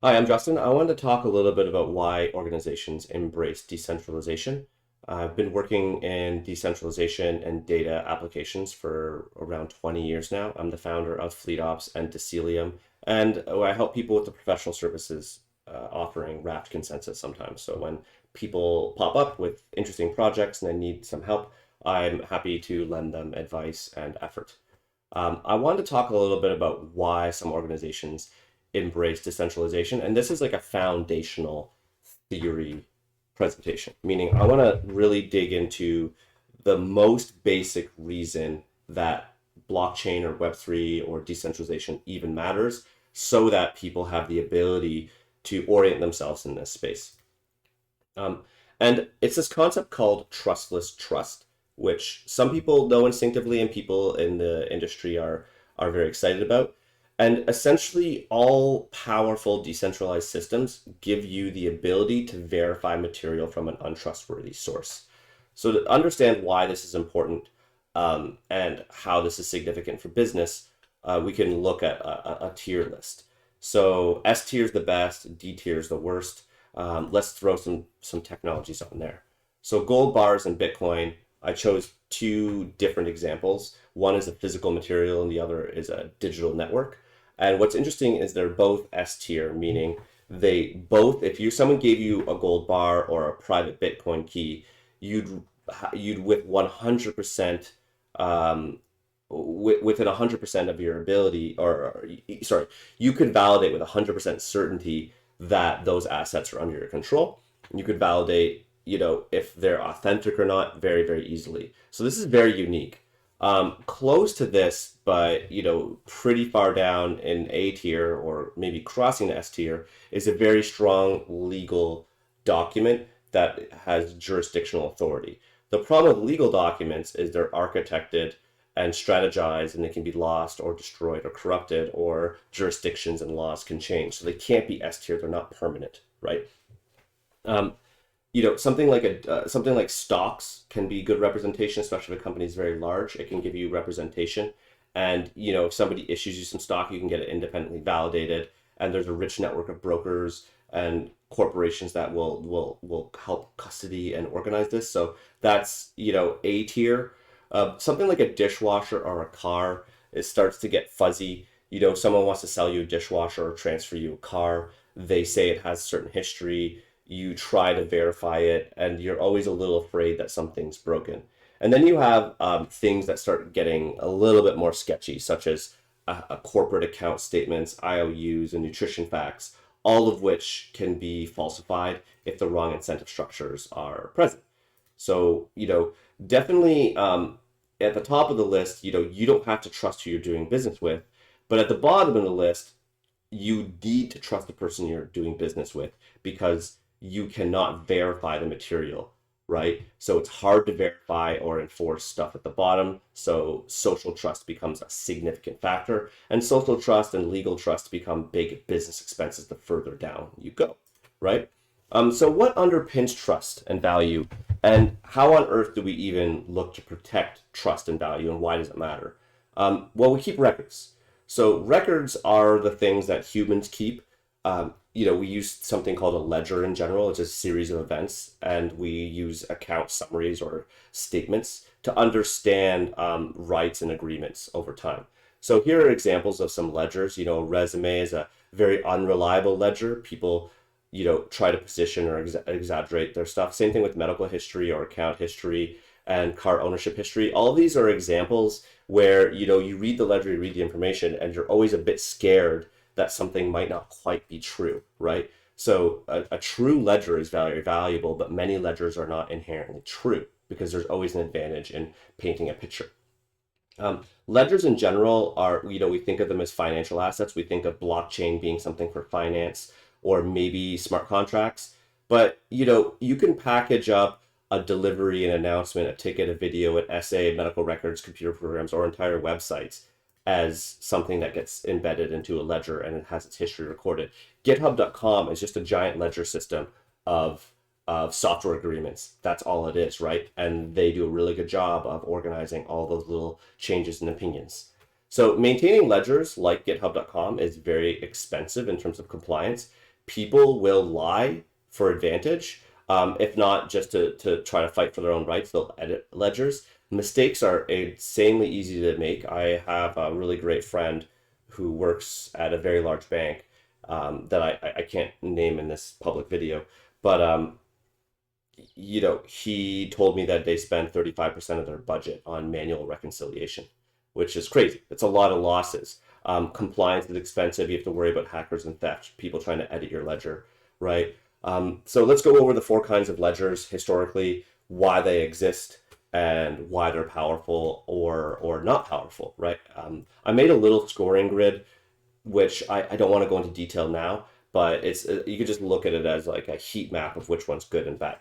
Hi, I'm Justin. I wanted to talk a little bit about why organizations embrace decentralization. I've been working in decentralization and data applications for around 20 years now. I'm the founder of FleetOps and Decelium, and I help people with the professional services offering wrapped consensus sometimes. So when people pop up with interesting projects and they need some help, I'm happy to lend them advice and effort. I wanted to talk a little bit about why some organizations embrace decentralization, and this is like a foundational theory presentation, meaning I want to really dig into the most basic reason that blockchain or Web3 or decentralization even matters so that people have the ability to orient themselves in this space. Um, and it's this concept called trustless trust, which some people know instinctively and people in the industry are very excited about. And essentially, all powerful decentralized systems give you the ability to verify material from an untrustworthy source. So, to understand why this is important and how this is significant for business, we can look at a tier list. So, S tier is the best, D tier is the worst. Let's throw some technologies on there. So gold bars and Bitcoin, I chose two different examples. One is a physical material and the other is a digital network. And what's interesting is they're both S tier, meaning they both, if you someone gave you a gold bar or a private Bitcoin key, you'd you'd with 100% within 100% of your ability, or sorry, you could validate with 100% certainty that those assets are under your control. You could validate, if they're authentic or not very, very easily. So this is very unique. Close to this, but pretty far down in A tier or maybe crossing the S tier is a very strong legal document that has jurisdictional authority. The problem with legal documents is they're architected and strategized and they can be lost or destroyed or corrupted or jurisdictions and laws can change. So they can't be S tier. They're not permanent, right? Um, something like stocks can be good representation, especially if a company is very large. It can give you representation, and if somebody issues you some stock, you can get it independently validated. And there's a rich network of brokers and corporations that will help custody and organize this. So that's A tier. Something like a dishwasher or a car, it starts to get fuzzy. Someone wants to sell you a dishwasher or transfer you a car. They say it has certain history. You try to verify it, and you're always a little afraid that something's broken. And then you have things that start getting a little bit more sketchy, such as a corporate account statements, IOUs, and nutrition facts, all of which can be falsified if the wrong incentive structures are present. So, definitely at the top of the list, you don't have to trust who you're doing business with. But at the bottom of the list, you need to trust the person you're doing business with because you cannot verify the material, right? So it's hard to verify or enforce stuff at the bottom. So social trust becomes a significant factor, and social trust and legal trust become big business expenses the further down you go, right? So what underpins trust and value, and how on earth do we even look to protect trust and value, and why does it matter? Well, we keep records. So records are the things that humans keep. We use something called a ledger in general. It's a series of events, and we use account summaries or statements to understand rights and agreements over time. So here are examples of some ledgers. A resume is a very unreliable ledger. People, try to position or exaggerate their stuff. Same thing with medical history or account history and car ownership history. All of these are examples where you read the ledger, you read the information, and you're always a bit scared that something might not quite be true, right? So a true ledger is very valuable, but many ledgers are not inherently true because there's always an advantage in painting a picture. Ledgers in general are, we think of them as financial assets. We think of blockchain being something for finance or maybe smart contracts. But, you can package up a delivery, an announcement, a ticket, a video, an essay, medical records, computer programs, or entire websites as something that gets embedded into a ledger and it has its history recorded. GitHub.com is just a giant ledger system of software agreements. That's all it is, right? And they do a really good job of organizing all those little changes and opinions. So maintaining ledgers like GitHub.com is very expensive in terms of compliance people will lie for advantage. If not just to try to fight for their own rights, they'll edit ledgers. Mistakes are insanely easy to make. I have a really great friend who works at a very large bank that I can't name in this public video, but he told me that they spend 35% of their budget on manual reconciliation, which is crazy. It's a lot of losses. Compliance is expensive. You have to worry about hackers and theft, people trying to edit your ledger, right? So let's go over the four kinds of ledgers historically, why they exist, and why they're powerful or not powerful, right? I made a little scoring grid, which I don't want to go into detail now, but it's you could just look at it as like a heat map of which one's good and bad.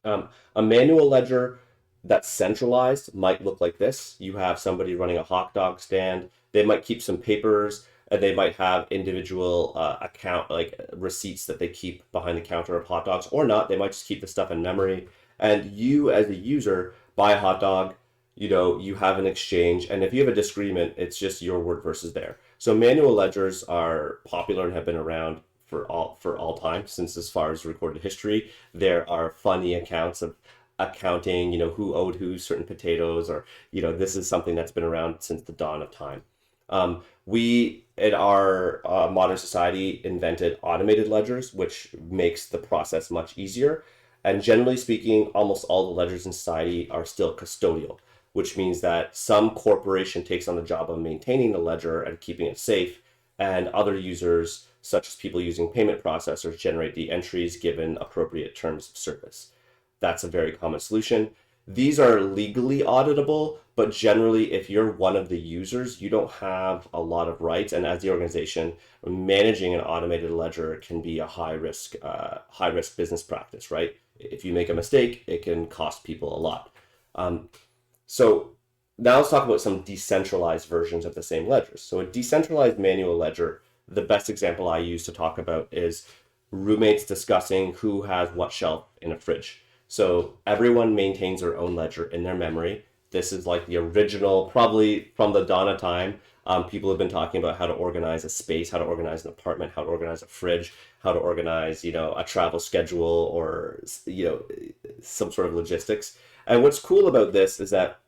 A manual ledger that's centralized might look like this. You have somebody running a hot dog stand. They might keep some papers, and they might have individual account like receipts that they keep behind the counter of hot dogs, or not. They might just keep the stuff in memory. And you, as a user, buy a hot dog. You have an exchange, and if you have a disagreement, it's just your word versus theirs. So manual ledgers are popular and have been around for all time since as far as recorded history. There are funny accounts of accounting, who owed who certain potatoes, or this is something that's been around since the dawn of time. We in our modern society invented automated ledgers, which makes the process much easier. And generally speaking, almost all the ledgers in society are still custodial, which means that some corporation takes on the job of maintaining the ledger and keeping it safe, and other users, such as people using payment processors, generate the entries given appropriate terms of service. That's a very common solution. These are legally auditable, but generally, if you're one of the users, you don't have a lot of rights. And as the organization, managing an automated ledger can be a high risk business practice, right? If you make a mistake, it can cost people a lot. So now let's talk about some decentralized versions of the same ledgers. So a decentralized manual ledger, the best example I use to talk about is roommates discussing who has what shelf in a fridge. So everyone maintains their own ledger in their memory. This is like the original, probably from the dawn of time. People have been talking about how to organize a space, how to organize an apartment, how to organize a fridge, how to organize, a travel schedule, or, some sort of logistics. And what's cool about this is that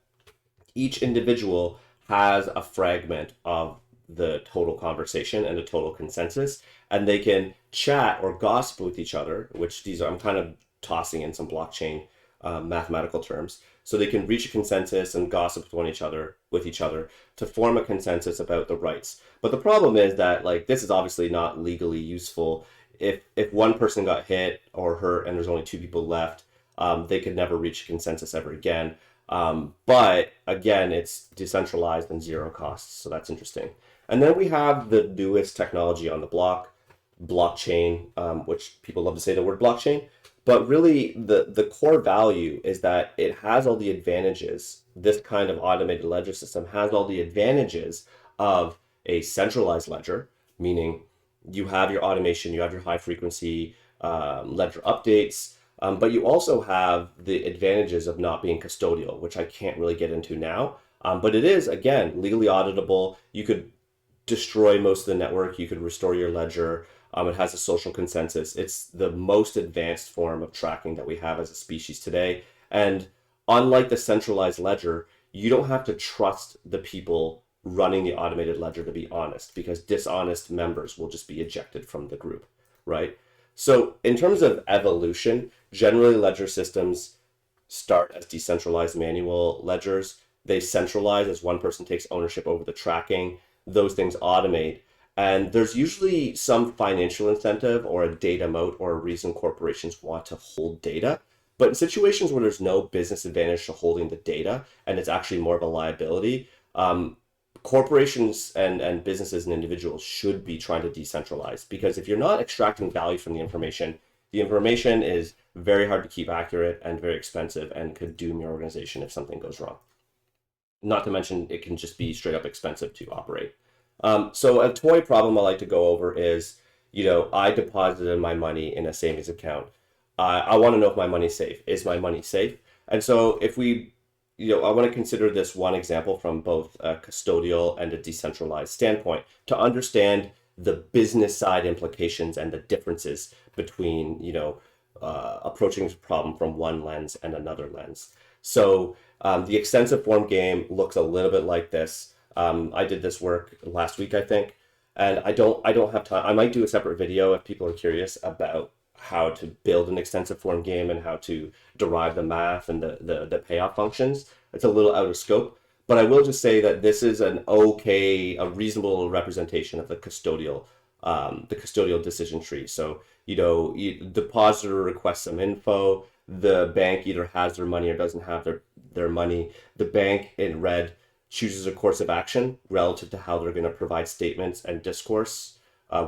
each individual has a fragment of the total conversation and the total consensus, and they can chat or gossip with each other, which I'm kind of tossing in some blockchain mathematical terms. So they can reach a consensus and gossip with each other to form a consensus about the rights. But the problem is that this is obviously not legally useful. If one person got hit or hurt and there's only two people left, they could never reach a consensus ever again. But again, it's decentralized and zero costs, so that's interesting. And then we have the newest technology on the blockchain, which people love to say the word blockchain. But really, the core value is that it has all the advantages. This kind of automated ledger system has all the advantages of a centralized ledger, meaning you have your automation, you have your high frequency ledger updates, but you also have the advantages of not being custodial, which I can't really get into now. But it is, again, legally auditable. You could destroy most of the network. You could restore your ledger. It has a social consensus. It's the most advanced form of tracking that we have as a species today. And unlike the centralized ledger, you don't have to trust the people running the automated ledger to be honest, because dishonest members will just be ejected from the group, right? So in terms of evolution, generally ledger systems start as decentralized manual ledgers. They centralize as one person takes ownership over the tracking. Those things automate. And there's usually some financial incentive or a data moat or a reason corporations want to hold data. But in situations where there's no business advantage to holding the data and it's actually more of a liability, corporations and businesses and individuals should be trying to decentralize, because if you're not extracting value from the information is very hard to keep accurate and very expensive and could doom your organization if something goes wrong. Not to mention, it can just be straight up expensive to operate. So a toy problem I like to go over is, I deposited my money in a savings account. I want to know if my money's safe. Is my money safe? And so if we, I want to consider this one example from both a custodial and a decentralized standpoint to understand the business side implications and the differences between, approaching the problem from one lens and another lens. So the extensive form game looks a little bit like this. I did this work last week, I think, and I don't have time. I might do a separate video if people are curious about how to build an extensive form game and how to derive the math and the payoff functions. It's a little out of scope, but I will just say that this is a reasonable representation of the custodial decision tree. So, depositor requests some info. The bank either has their money or doesn't have their money. The bank in red chooses a course of action relative to how they're going to provide statements and discourse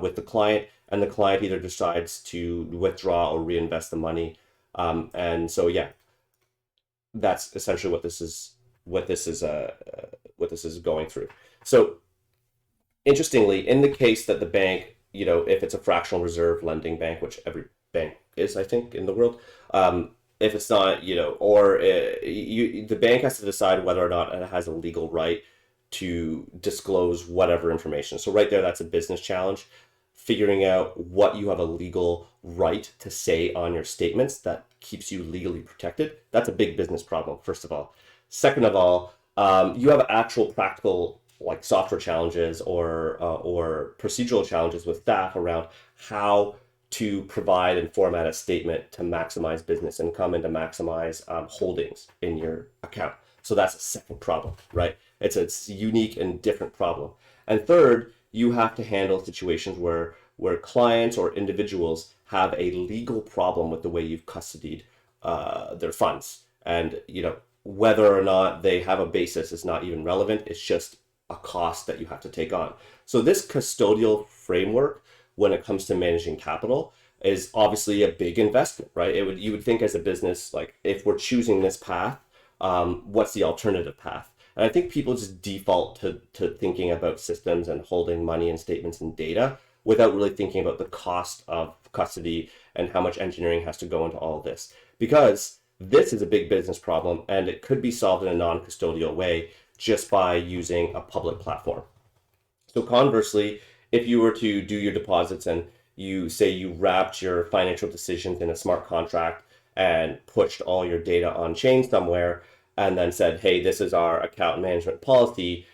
with the client, and the client either decides to withdraw or reinvest the money. And so, yeah, that's essentially what this is what this is going through. So interestingly, in the case that the bank, if it's a fractional reserve lending bank, which every bank is, I think, in the world, if it's not, the bank has to decide whether or not it has a legal right to disclose whatever information. So right there, that's a business challenge. Figuring out what you have a legal right to say on your statements that keeps you legally protected. That's a big business problem, first of all. Second of all, you have actual practical like software challenges or procedural challenges with staff around how to provide and format a statement to maximize business income and to maximize holdings in your account. So that's a second problem, right? It's a unique and different problem. And third, you have to handle situations where clients or individuals have a legal problem with the way you've custodied their funds. And whether or not they have a basis is not even relevant. It's just a cost that you have to take on. So this custodial framework, when it comes to managing capital, is obviously a big investment, right? You would think as a business, like if we're choosing this path, what's the alternative path? And I think people just default to thinking about systems and holding money and statements and data without really thinking about the cost of custody and how much engineering has to go into all of this. Because this is a big business problem and it could be solved in a non-custodial way just by using a public platform. So conversely, if you were to do your deposits and you wrapped your financial decisions in a smart contract and pushed all your data on chain somewhere and then said, hey, this is our account management policy,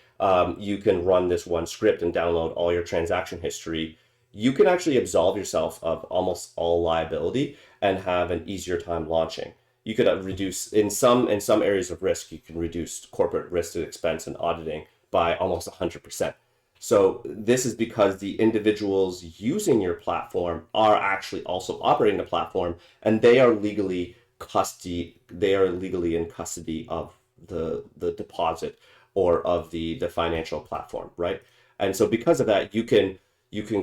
you can run this one script and download all your transaction history. You can actually absolve yourself of almost all liability and have an easier time launching. You could reduce in some areas of risk, you can reduce corporate risk and expense and auditing by almost 100%. So this is because the individuals using your platform are actually also operating the platform, and they are legally in custody of the deposit or of the financial platform, right? And so because of that, you can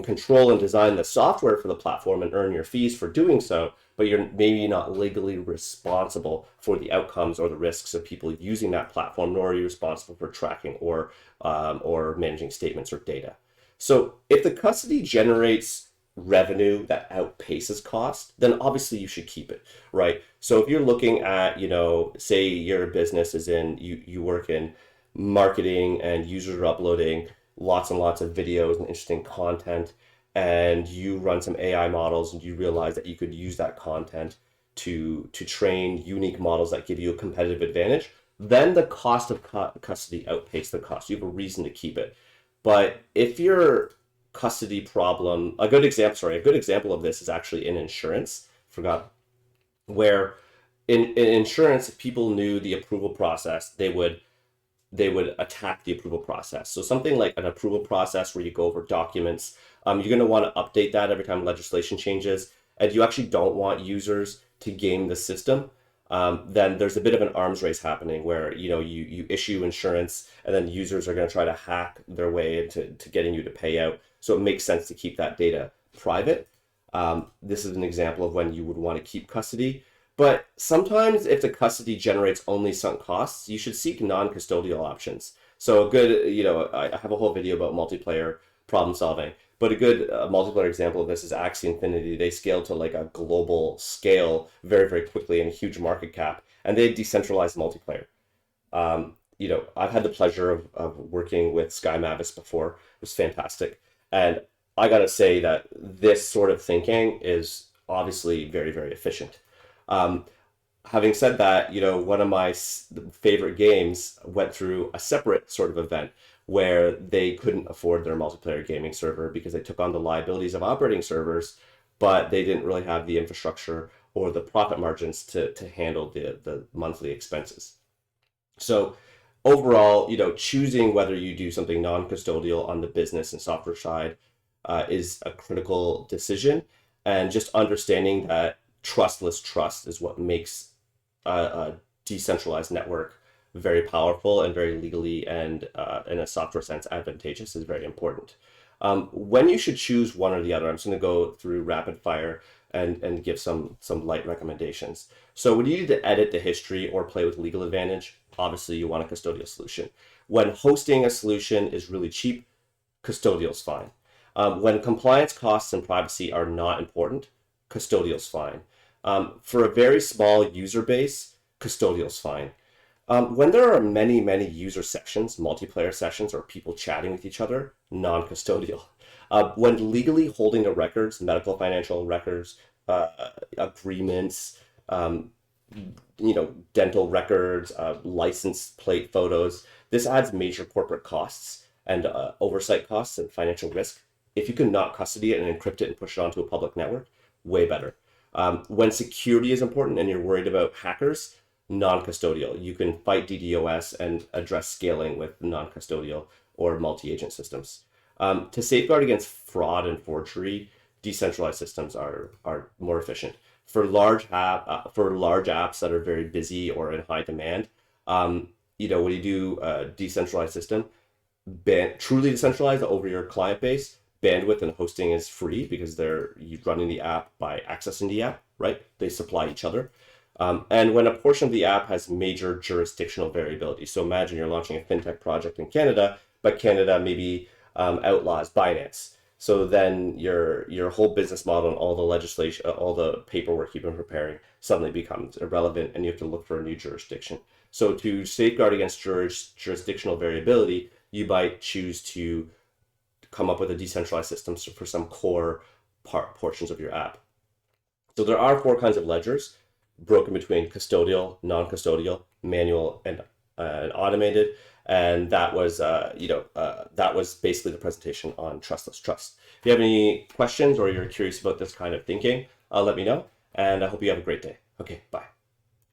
control and design the software for the platform and earn your fees for doing so, but you're maybe not legally responsible for the outcomes or the risks of people using that platform, nor are you responsible for tracking or managing statements or data. So if the custody generates revenue that outpaces cost, then obviously you should keep it, right? So if you're looking at, say your business is you work in marketing and users are uploading lots and lots of videos and interesting content, and you run some AI models and you realize that you could use that content to train unique models that give you a competitive advantage, then the cost of custody outpaces the cost. You have a reason to keep it. But if your custody problem, a good example of this is actually in insurance. Forgot where in insurance, if people knew the approval process, they would attack the approval process. So something like an approval process where you go over documents, you're going to want to update that every time legislation changes, and you actually don't want users to game the system. Then there's a bit of an arms race happening where you issue insurance and then users are going to try to hack their way into getting you to pay out. So it makes sense to keep that data private. This is an example of when you would want to keep custody. But sometimes if the custody generates only sunk costs, you should seek non-custodial options. So a good, I have a whole video about multiplayer problem solving, but a good multiplayer example of this is Axie Infinity. They scaled to like a global scale very, very quickly and a huge market cap, and they decentralized multiplayer. I've had the pleasure of working with Sky Mavis before. It was fantastic. And I gotta say that this sort of thinking is obviously very, very efficient. Um, Having said that, one of my favorite games went through a separate sort of event where they couldn't afford their multiplayer gaming server because they took on the liabilities of operating servers, but they didn't really have the infrastructure or the profit margins to handle the monthly expenses. So overall, choosing whether you do something non-custodial on the business and software side is a critical decision, and just understanding that trustless trust is what makes a decentralized network very powerful and very legally and in a software sense advantageous is very important. When you should choose one or the other, I'm just going to go through rapid fire and give some light recommendations. So when you need to edit the history or play with legal advantage, obviously you want a custodial solution. When hosting a solution is really cheap, custodial's fine. When compliance costs and privacy are not important, custodial's fine. For a very small user base, custodial's fine. When there are many, many user sessions, multiplayer sessions, or people chatting with each other, non-custodial. When legally holding the records, medical, financial records, agreements, um, dental records, license plate photos, this adds major corporate costs and oversight costs and financial risk. If you can not custody it and encrypt it and push it onto a public network, way better. When security is important and you're worried about hackers, non-custodial. You can fight DDoS and address scaling with non-custodial or multi-agent systems. To safeguard against fraud and forgery, decentralized systems are more efficient. For large apps that are very busy or in high demand, when you do a decentralized system, truly decentralized over your client base, bandwidth and hosting is free because they're running the app by accessing the app, right? They supply each other. And when a portion of the app has major jurisdictional variability, so imagine you're launching a fintech project in Canada, but Canada maybe outlaws Binance. So then your whole business model and all the legislation, all the paperwork you've been preparing suddenly becomes irrelevant, and you have to look for a new jurisdiction. So to safeguard against jurisdictional variability, you might choose to come up with a decentralized system for some core portions of your app. So there are four kinds of ledgers broken between custodial, non-custodial, manual, and automated. And that was basically the presentation on Trustless Trust. If you have any questions or you're curious about this kind of thinking, let me know. And I hope you have a great day. Okay, bye.